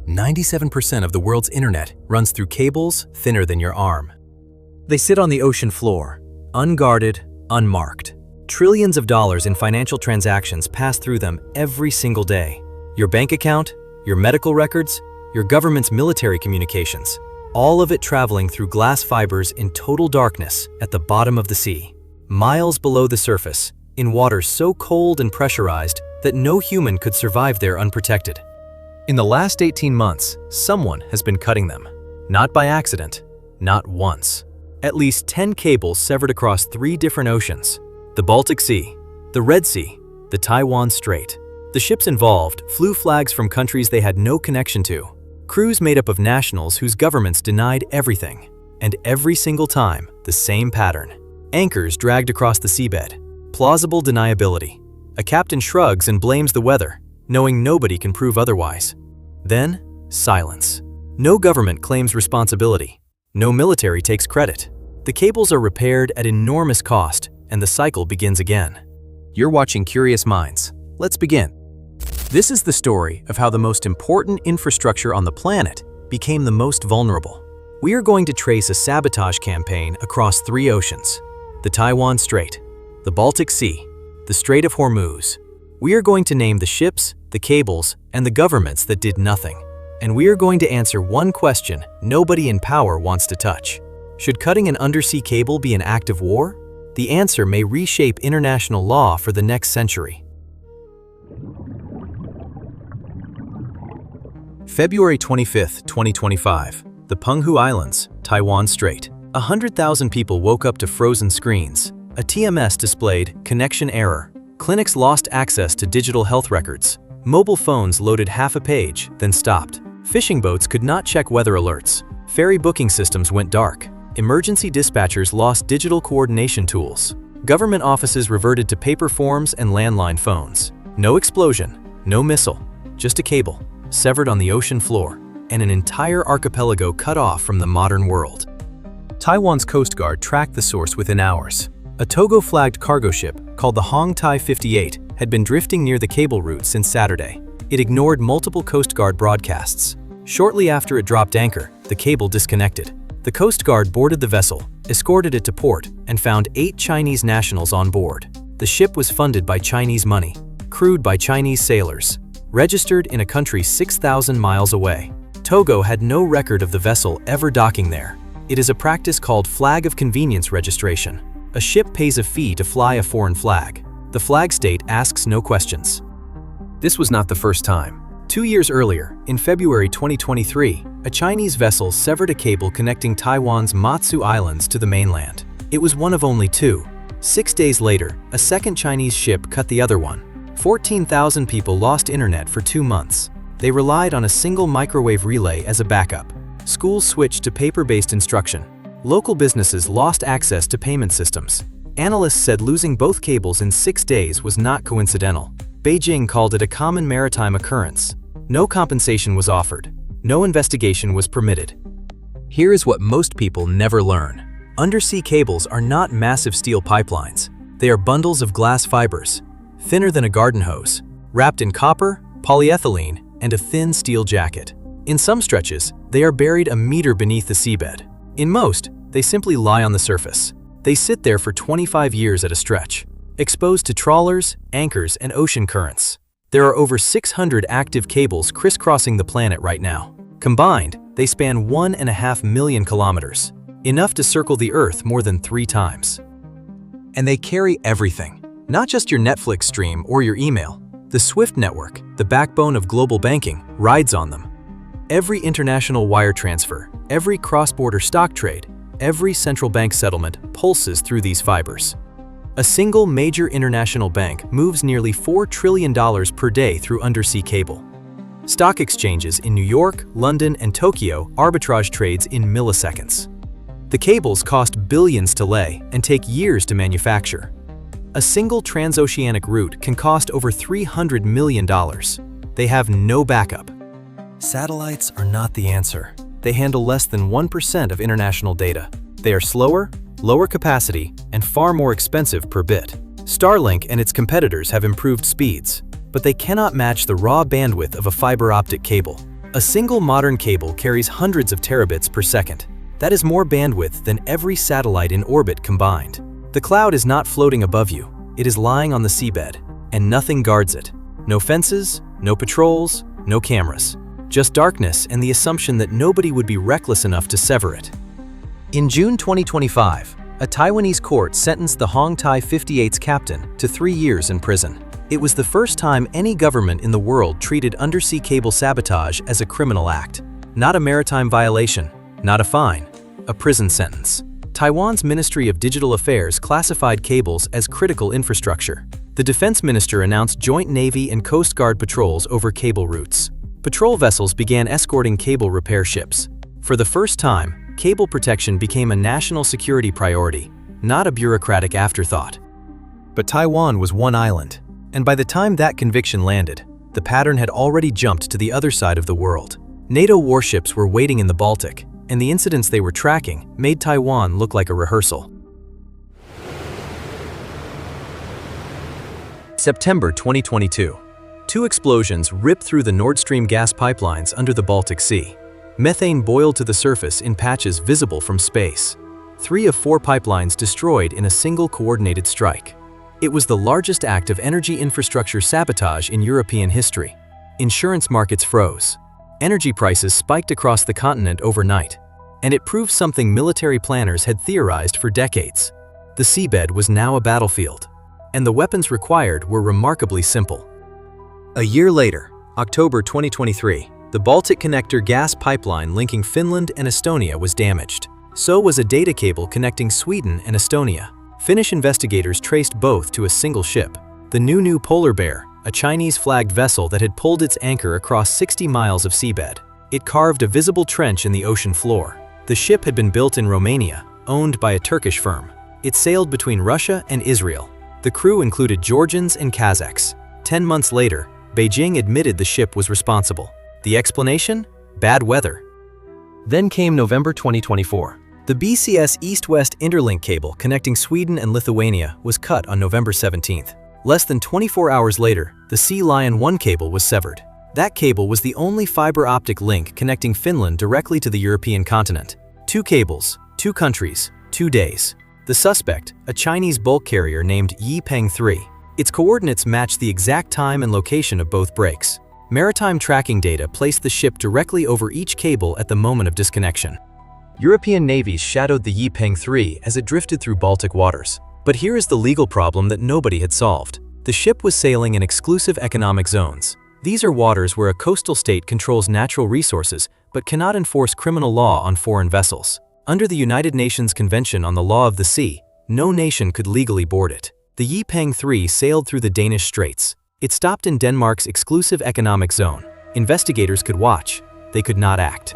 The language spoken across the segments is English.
97% of the world's internet runs through cables thinner than your arm. They sit on the ocean floor, unguarded, unmarked. Trillions of dollars in financial transactions pass through them every single day. Your bank account, your medical records, your government's military communications, all of it traveling through glass fibers in total darkness at the bottom of the sea, miles below the surface, in water so cold and pressurized that no human could survive there unprotected. In the last 18 months, someone has been cutting them. Not by accident, not once. At least 10 cables severed across 3 different oceans: the Baltic Sea, the Red Sea, the Taiwan Strait. The ships involved flew flags from countries they had no connection to. Crews made up of nationals whose governments denied everything. And every single time, the same pattern. Anchors dragged across the seabed. Plausible deniability. A captain shrugs and blames the weather, knowing nobody can prove otherwise. Then, silence. No government claims responsibility. No military takes credit. The cables are repaired at enormous cost, and the cycle begins again. You're watching Curious Minds. Let's begin. This is the story of how the most important infrastructure on the planet became the most vulnerable. We are going to trace a sabotage campaign across 3 oceans: the Taiwan Strait, the Baltic Sea, the Strait of Hormuz. We are going to name the ships, the cables, and the governments that did nothing. And we are going to answer one question nobody in power wants to touch. Should cutting an undersea cable be an act of war? The answer may reshape international law for the next century. February 25, 2025. The Penghu Islands, Taiwan Strait. 100,000 people woke up to frozen screens. A TMS displayed connection error. Clinics lost access to digital health records. Mobile phones loaded half a page, then stopped. Fishing boats could not check weather alerts. Ferry booking systems went dark. Emergency dispatchers lost digital coordination tools. Government offices reverted to paper forms and landline phones. No explosion, no missile, just a cable, severed on the ocean floor, and an entire archipelago cut off from the modern world. Taiwan's Coast Guard tracked the source within hours. A Togo-flagged cargo ship called the Hong Tai 58 had been drifting near the cable route since Saturday. It ignored multiple Coast Guard broadcasts. Shortly after it dropped anchor, the cable disconnected. The Coast Guard boarded the vessel, escorted it to port, and found 8 Chinese nationals on board. The ship was funded by Chinese money, crewed by Chinese sailors, registered in a country 6,000 miles away. Togo had no record of the vessel ever docking there. It is a practice called flag of convenience registration. A ship pays a fee to fly a foreign flag. The flag state asks no questions. This was not the first time. 2 years earlier, in February 2023, a Chinese vessel severed a cable connecting Taiwan's Matsu Islands to the mainland. It was one of only 2. 6 days later, a second Chinese ship cut the other one. 14,000 people lost internet for 2 months. They relied on a single microwave relay as a backup. Schools switched to paper-based instruction. Local businesses lost access to payment systems. Analysts said losing both cables in 6 days was not coincidental. Beijing called it a common maritime occurrence. No compensation was offered. No investigation was permitted. Here is what most people never learn. Undersea cables are not massive steel pipelines. They are bundles of glass fibers, thinner than a garden hose, wrapped in copper, polyethylene, and a thin steel jacket. In some stretches, they are buried a meter beneath the seabed. In most, they simply lie on the surface. They sit there for 25 years at a stretch, exposed to trawlers, anchors, and ocean currents. There are over 600 active cables crisscrossing the planet right now. Combined, they span 1.5 million kilometers, enough to circle the Earth more than 3 times. And they carry everything. Not just your Netflix stream or your email. The SWIFT network, the backbone of global banking, rides on them. Every international wire transfer, every cross-border stock trade, every central bank settlement pulses through these fibers. A single major international bank moves nearly $4 trillion per day through undersea cable. Stock exchanges in New York, London, and Tokyo arbitrage trades in milliseconds. The cables cost billions to lay and take years to manufacture. A single transoceanic route can cost over $300 million. They have no backup. Satellites are not the answer. They handle less than 1% of international data. They are slower, lower capacity, and far more expensive per bit. Starlink and its competitors have improved speeds, but they cannot match the raw bandwidth of a fiber optic cable. A single modern cable carries hundreds of terabits per second. That is more bandwidth than every satellite in orbit combined. The cloud is not floating above you, it is lying on the seabed, and nothing guards it. No fences, no patrols, no cameras. Just darkness and the assumption that nobody would be reckless enough to sever it. In June 2025, a Taiwanese court sentenced the Hong Tai 58's captain to 3 years in prison. It was the first time any government in the world treated undersea cable sabotage as a criminal act. Not a maritime violation, not a fine, a prison sentence. Taiwan's Ministry of Digital Affairs classified cables as critical infrastructure. The defense minister announced joint Navy and Coast Guard patrols over cable routes. Patrol vessels began escorting cable repair ships. For the first time, cable protection became a national security priority, not a bureaucratic afterthought. But Taiwan was one island, and by the time that conviction landed, the pattern had already jumped to the other side of the world. NATO warships were waiting in the Baltic, and the incidents they were tracking made Taiwan look like a rehearsal. September 2022. 2 explosions ripped through the Nord Stream gas pipelines under the Baltic Sea. Methane boiled to the surface in patches visible from space. 3 of 4 pipelines destroyed in a single coordinated strike. It was the largest act of energy infrastructure sabotage in European history. Insurance markets froze. Energy prices spiked across the continent overnight. And it proved something military planners had theorized for decades. The seabed was now a battlefield. And the weapons required were remarkably simple. A year later, October 2023, the Baltic Connector gas pipeline linking Finland and Estonia was damaged. So was a data cable connecting Sweden and Estonia. Finnish investigators traced both to a single ship, the New Polar Bear, a Chinese-flagged vessel that had pulled its anchor across 60 miles of seabed. It carved a visible trench in the ocean floor. The ship had been built in Romania, owned by a Turkish firm. It sailed between Russia and Israel. The crew included Georgians and Kazakhs. 10 months later, Beijing admitted the ship was responsible. The explanation? Bad weather. Then came November 2024. The BCS East-West Interlink cable connecting Sweden and Lithuania was cut on November 17th. Less than 24 hours later, the Sea Lion 1 cable was severed. That cable was the only fiber optic link connecting Finland directly to the European continent. 2 cables, 2 countries, 2 days. The suspect, a Chinese bulk carrier named Yipeng 3. Its coordinates matched the exact time and location of both breaks. Maritime tracking data placed the ship directly over each cable at the moment of disconnection. European navies shadowed the Yipeng 3 as it drifted through Baltic waters. But here is the legal problem that nobody had solved. The ship was sailing in exclusive economic zones. These are waters where a coastal state controls natural resources but cannot enforce criminal law on foreign vessels. Under the United Nations Convention on the Law of the Sea, no nation could legally board it. The Yipeng 3 sailed through the Danish Straits. It stopped in Denmark's exclusive economic zone. Investigators could watch. They could not act.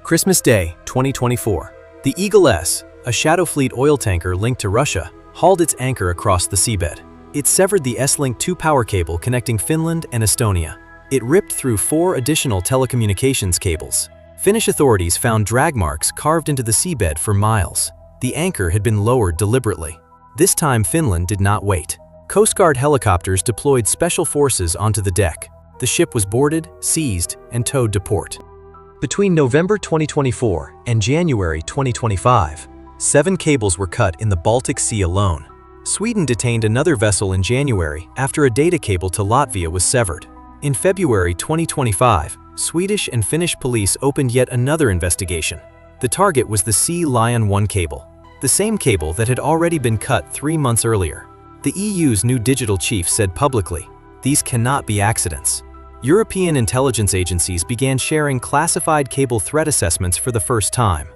Christmas Day, 2024. The Eagle S, a Shadow Fleet oil tanker linked to Russia, hauled its anchor across the seabed. It severed the S-Link 2 power cable connecting Finland and Estonia. It ripped through 4 additional telecommunications cables. Finnish authorities found drag marks carved into the seabed for miles. The anchor had been lowered deliberately. This time Finland did not wait. Coast Guard helicopters deployed special forces onto the deck. The ship was boarded, seized, and towed to port. Between November 2024 and January 2025, 7 cables were cut in the Baltic Sea alone. Sweden detained another vessel in January after a data cable to Latvia was severed. In February 2025, Swedish and Finnish police opened yet another investigation. The target was the Sea Lion 1 cable, the same cable that had already been cut 3 months earlier. The EU's new digital chief said publicly, "These cannot be accidents." European intelligence agencies began sharing classified cable threat assessments for the first time.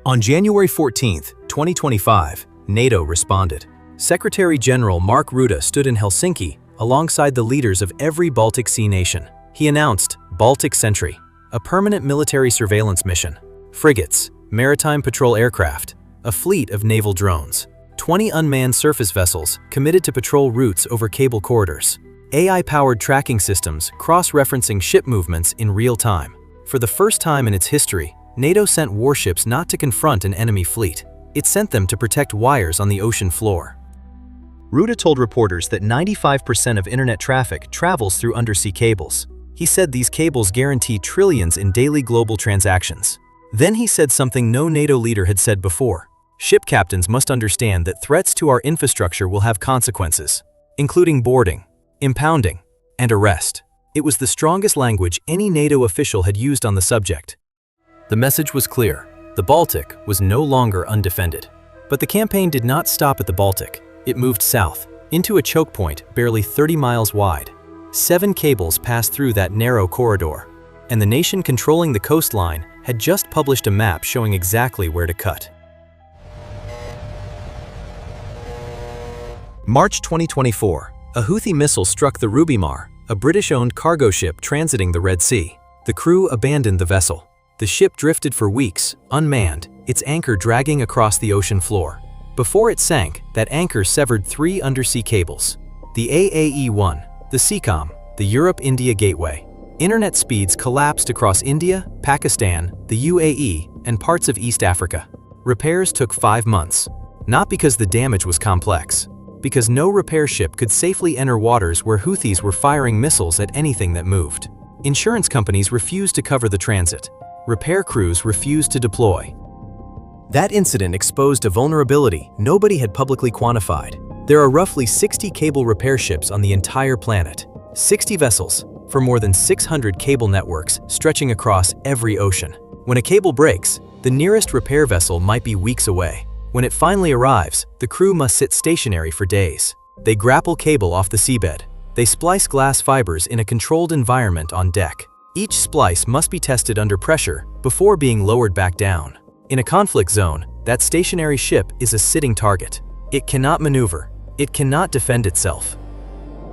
On January 14, 2025, NATO responded. Secretary General Mark Rutte stood in Helsinki alongside the leaders of every Baltic Sea nation. He announced Baltic Sentry, a permanent military surveillance mission, frigates, maritime patrol aircraft, a fleet of naval drones, 20 unmanned surface vessels committed to patrol routes over cable corridors, AI-powered tracking systems cross-referencing ship movements in real time. For the first time in its history, NATO sent warships not to confront an enemy fleet. It sent them to protect wires on the ocean floor. Rutte told reporters that 95% of internet traffic travels through undersea cables. He said these cables guarantee trillions in daily global transactions. Then he said something no NATO leader had said before. Ship captains must understand that threats to our infrastructure will have consequences, including boarding, impounding, and arrest. It was the strongest language any NATO official had used on the subject. The message was clear. The Baltic was no longer undefended. But the campaign did not stop at the Baltic. It moved south, into a choke point barely 30 miles wide. 7 cables passed through that narrow corridor, and the nation controlling the coastline had just published a map showing exactly where to cut. March 2024, a Houthi missile struck the Rubimar, a British-owned cargo ship transiting the Red Sea. The crew abandoned the vessel. The ship drifted for weeks, unmanned, its anchor dragging across the ocean floor. Before it sank, that anchor severed 3 undersea cables. The AAE-1, the SEACOM, the Europe-India Gateway. Internet speeds collapsed across India, Pakistan, the UAE, and parts of East Africa. Repairs took 5 months. Not because the damage was complex, because no repair ship could safely enter waters where Houthis were firing missiles at anything that moved. Insurance companies refused to cover the transit. Repair crews refused to deploy. That incident exposed a vulnerability nobody had publicly quantified. There are roughly 60 cable repair ships on the entire planet. 60 vessels, for more than 600 cable networks stretching across every ocean. When a cable breaks, the nearest repair vessel might be weeks away. When it finally arrives, the crew must sit stationary for days. They grapple cable off the seabed. They splice glass fibers in a controlled environment on deck. Each splice must be tested under pressure before being lowered back down. In a conflict zone, that stationary ship is a sitting target. It cannot maneuver. It cannot defend itself.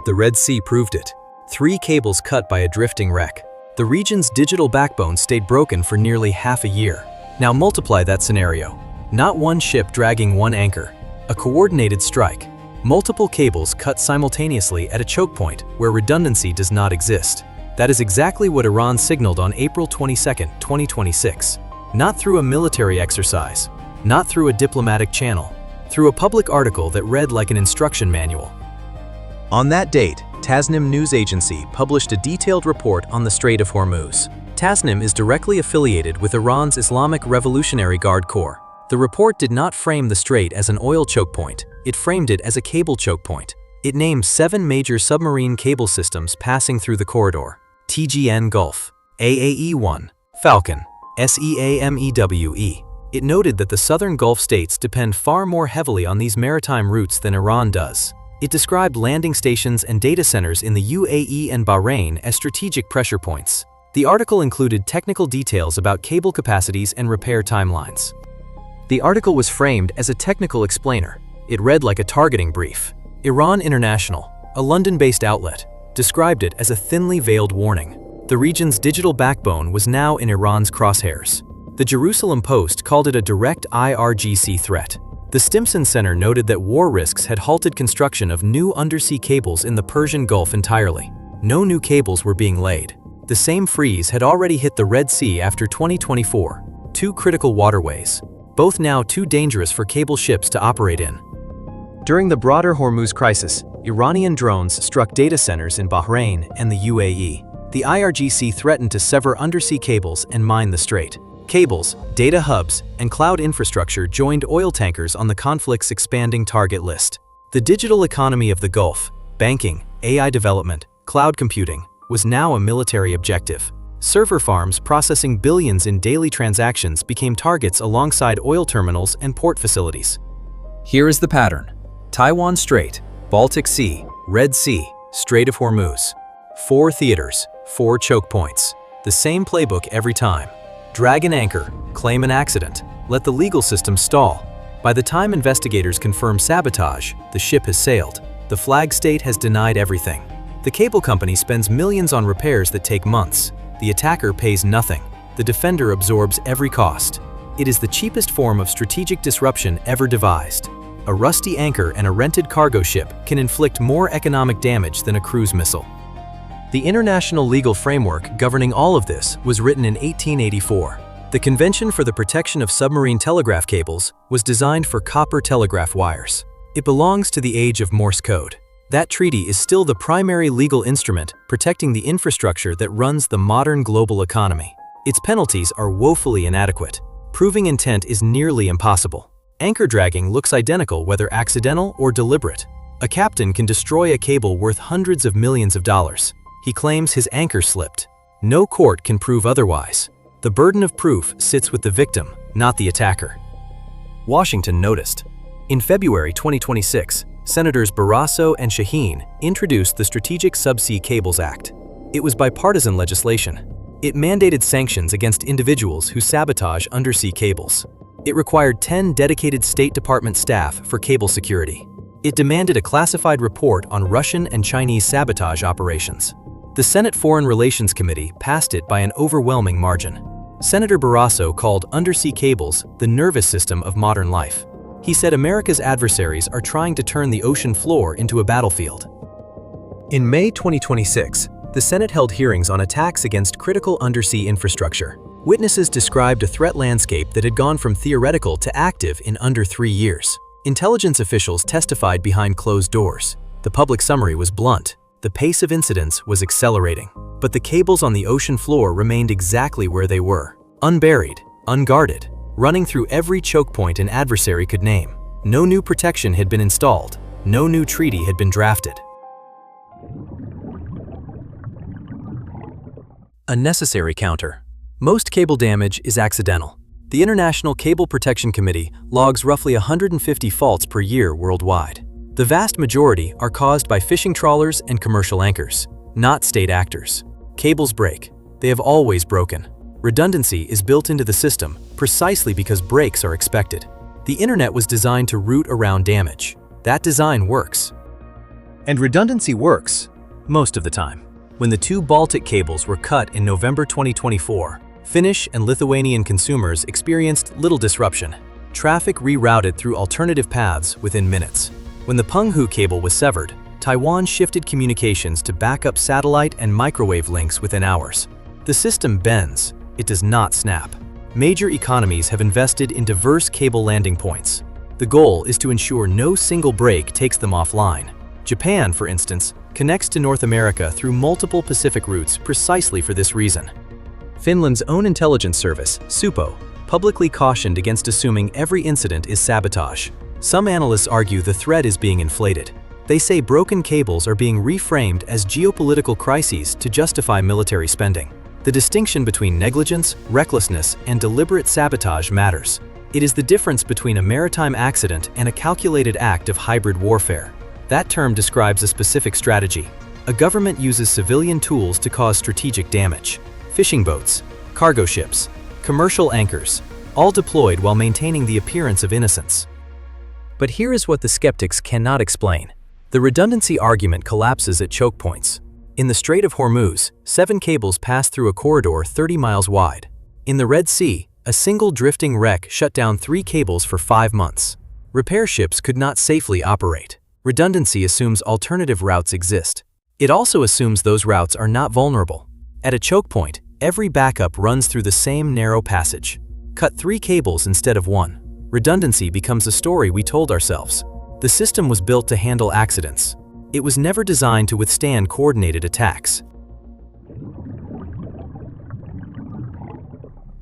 The Red Sea proved it. 3 cables cut by a drifting wreck. The region's digital backbone stayed broken for nearly half a year. Now multiply that scenario. Not one ship dragging one anchor. A coordinated strike. Multiple cables cut simultaneously at a choke point where redundancy does not exist. That is exactly what Iran signaled on April 22, 2026. Not through a military exercise, not through a diplomatic channel, through a public article that read like an instruction manual. On that date, Tasnim news agency published a detailed report on the Strait of Hormuz. Tasnim is directly affiliated with Iran's Islamic Revolutionary Guard Corps. The report did not frame the strait as an oil choke point, it framed it as a cable choke point. It named 7 major submarine cable systems passing through the corridor: TGN Gulf, AAE-1, Falcon, SEAMEWE. It noted that the southern Gulf states depend far more heavily on these maritime routes than Iran does. It described landing stations and data centers in the UAE and Bahrain as strategic pressure points. The article included technical details about cable capacities and repair timelines. The article was framed as a technical explainer. It read like a targeting brief. Iran International, a London-based outlet, described it as a thinly veiled warning. The region's digital backbone was now in Iran's crosshairs. The Jerusalem Post called it a direct IRGC threat. The Stimson Center noted that war risks had halted construction of new undersea cables in the Persian Gulf entirely. No new cables were being laid. The same freeze had already hit the Red Sea after 2024, 2 critical waterways, both now too dangerous for cable ships to operate in. During the broader Hormuz crisis, Iranian drones struck data centers in Bahrain and the UAE. The IRGC threatened to sever undersea cables and mine the strait. Cables, data hubs, and cloud infrastructure joined oil tankers on the conflict's expanding target list. The digital economy of the Gulf, banking, AI development, cloud computing, was now a military objective. Server farms processing billions in daily transactions became targets alongside oil terminals and port facilities. Here is the pattern: Taiwan Strait, Baltic Sea, Red Sea, Strait of Hormuz. 4 theaters, 4 choke points. The same playbook every time. Drag an anchor, claim an accident, let the legal system stall. By the time investigators confirm sabotage, the ship has sailed. The flag state has denied everything. The cable company spends millions on repairs that take months. The attacker pays nothing. The defender absorbs every cost. It is the cheapest form of strategic disruption ever devised. A rusty anchor and a rented cargo ship can inflict more economic damage than a cruise missile. The international legal framework governing all of this was written in 1884. The Convention for the Protection of Submarine Telegraph Cables was designed for copper telegraph wires. It belongs to the age of Morse code. That treaty is still the primary legal instrument protecting the infrastructure that runs the modern global economy. Its penalties are woefully inadequate. Proving intent is nearly impossible. Anchor dragging looks identical whether accidental or deliberate. A captain can destroy a cable worth hundreds of millions of dollars. He claims his anchor slipped. No court can prove otherwise. The burden of proof sits with the victim, not the attacker. Washington noticed. In February 2026, Senators Barrasso and Shaheen introduced the Strategic Subsea Cables Act. It was bipartisan legislation. It mandated sanctions against individuals who sabotage undersea cables. It required 10 dedicated State Department staff for cable security. It demanded a classified report on Russian and Chinese sabotage operations. The Senate Foreign Relations Committee passed it by an overwhelming margin. Senator Barrasso called undersea cables the nervous system of modern life. He said America's adversaries are trying to turn the ocean floor into a battlefield. In May 2026, the Senate held hearings on attacks against critical undersea infrastructure. Witnesses described a threat landscape that had gone from theoretical to active in under 3 years. Intelligence officials testified behind closed doors. The public summary was blunt. The pace of incidents was accelerating. But the cables on the ocean floor remained exactly where they were. Unburied, unguarded, running through every choke point an adversary could name. No new protection had been installed. No new treaty had been drafted. A necessary counter. Most cable damage is accidental. The International Cable Protection Committee logs roughly 150 faults per year worldwide. The vast majority are caused by fishing trawlers and commercial anchors, not state actors. Cables break. They have always broken. Redundancy is built into the system precisely because breaks are expected. The internet was designed to route around damage. That design works. And redundancy works most of the time. When the 2 Baltic cables were cut in November 2024, Finnish and Lithuanian consumers experienced little disruption. Traffic rerouted through alternative paths within minutes. When the Penghu cable was severed, Taiwan shifted communications to backup satellite and microwave links within hours. The system bends, it does not snap. Major economies have invested in diverse cable landing points. The goal is to ensure no single break takes them offline. Japan, for instance, connects to North America through multiple Pacific routes precisely for this reason. Finland's own intelligence service, Supo, publicly cautioned against assuming every incident is sabotage. Some analysts argue the threat is being inflated. They say broken cables are being reframed as geopolitical crises to justify military spending. The distinction between negligence, recklessness, and deliberate sabotage matters. It is the difference between a maritime accident and a calculated act of hybrid warfare. That term describes a specific strategy. A government uses civilian tools to cause strategic damage. Fishing boats, cargo ships, commercial anchors, all deployed while maintaining the appearance of innocence. But here is what the skeptics cannot explain. The redundancy argument collapses at choke points. In the Strait of Hormuz, 7 cables pass through a corridor 30 miles wide. In the Red Sea, a single drifting wreck shut down 3 cables for 5 months. Repair ships could not safely operate. Redundancy assumes alternative routes exist. It also assumes those routes are not vulnerable. At a choke point, every backup runs through the same narrow passage. Cut 3 cables instead of 1. Redundancy becomes a story we told ourselves. The system was built to handle accidents. It was never designed to withstand coordinated attacks.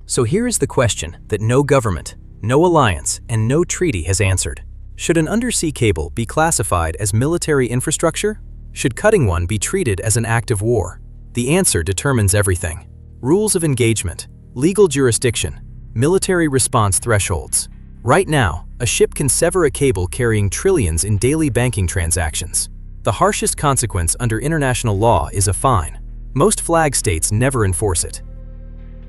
So here is the question that no government, no alliance, and no treaty has answered. Should an undersea cable be classified as military infrastructure? Should cutting one be treated as an act of war? The answer determines everything. Rules of engagement, legal jurisdiction, military response thresholds. Right now, a ship can sever a cable carrying trillions in daily banking transactions. The harshest consequence under international law is a fine. Most flag states never enforce it.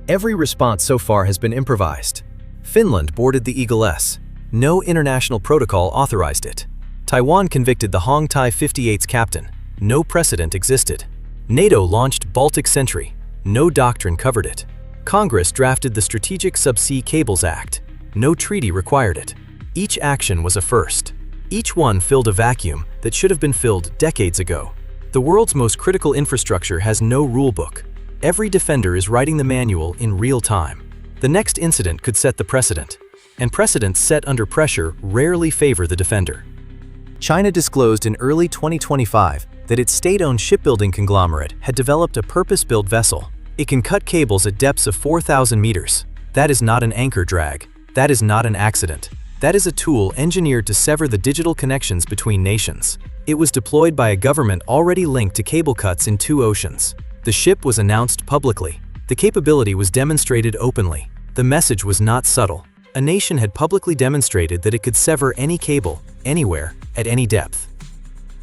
Every response so far has been improvised. Finland boarded the Eagle S. No international protocol authorized it. Taiwan convicted the Hong Tai 58's captain. No precedent existed. NATO launched Baltic Sentry. No doctrine covered it. Congress drafted the Strategic Subsea Cables Act. No treaty required it. Each action was a first. Each one filled a vacuum that should have been filled decades ago. The world's most critical infrastructure has no rulebook. Every defender is writing the manual in real time. The next incident could set the precedent, and precedents set under pressure rarely favor the defender. China disclosed in early 2025 that its state-owned shipbuilding conglomerate had developed a purpose-built vessel. It can cut cables at depths of 4,000 meters. That is not an anchor drag. That is not an accident. That is a tool engineered to sever the digital connections between nations. It was deployed by a government already linked to cable cuts in 2 oceans. The ship was announced publicly. The capability was demonstrated openly. The message was not subtle. A nation had publicly demonstrated that it could sever any cable, anywhere, at any depth.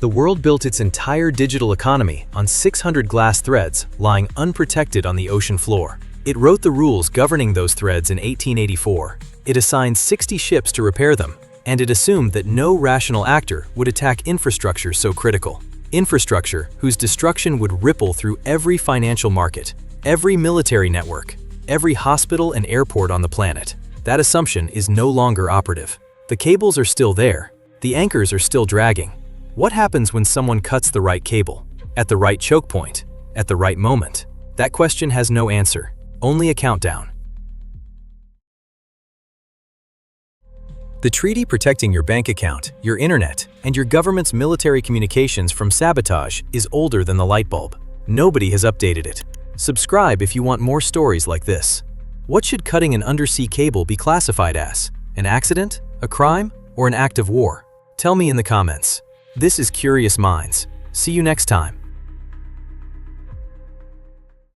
The world built its entire digital economy on 600 glass threads lying unprotected on the ocean floor. It wrote the rules governing those threads in 1884. It assigned 60 ships to repair them, and it assumed that no rational actor would attack infrastructure so critical. Infrastructure whose destruction would ripple through every financial market, every military network, every hospital and airport on the planet. That assumption is no longer operative. The cables are still there. The anchors are still dragging. What happens when someone cuts the right cable? At the right choke point? At the right moment? That question has no answer, only a countdown. The treaty protecting your bank account, your internet, and your government's military communications from sabotage is older than the light bulb. Nobody has updated it. Subscribe if you want more stories like this. What should cutting an undersea cable be classified as? An accident? A crime? Or an act of war? Tell me in the comments. This is Curious Minds. See you next time.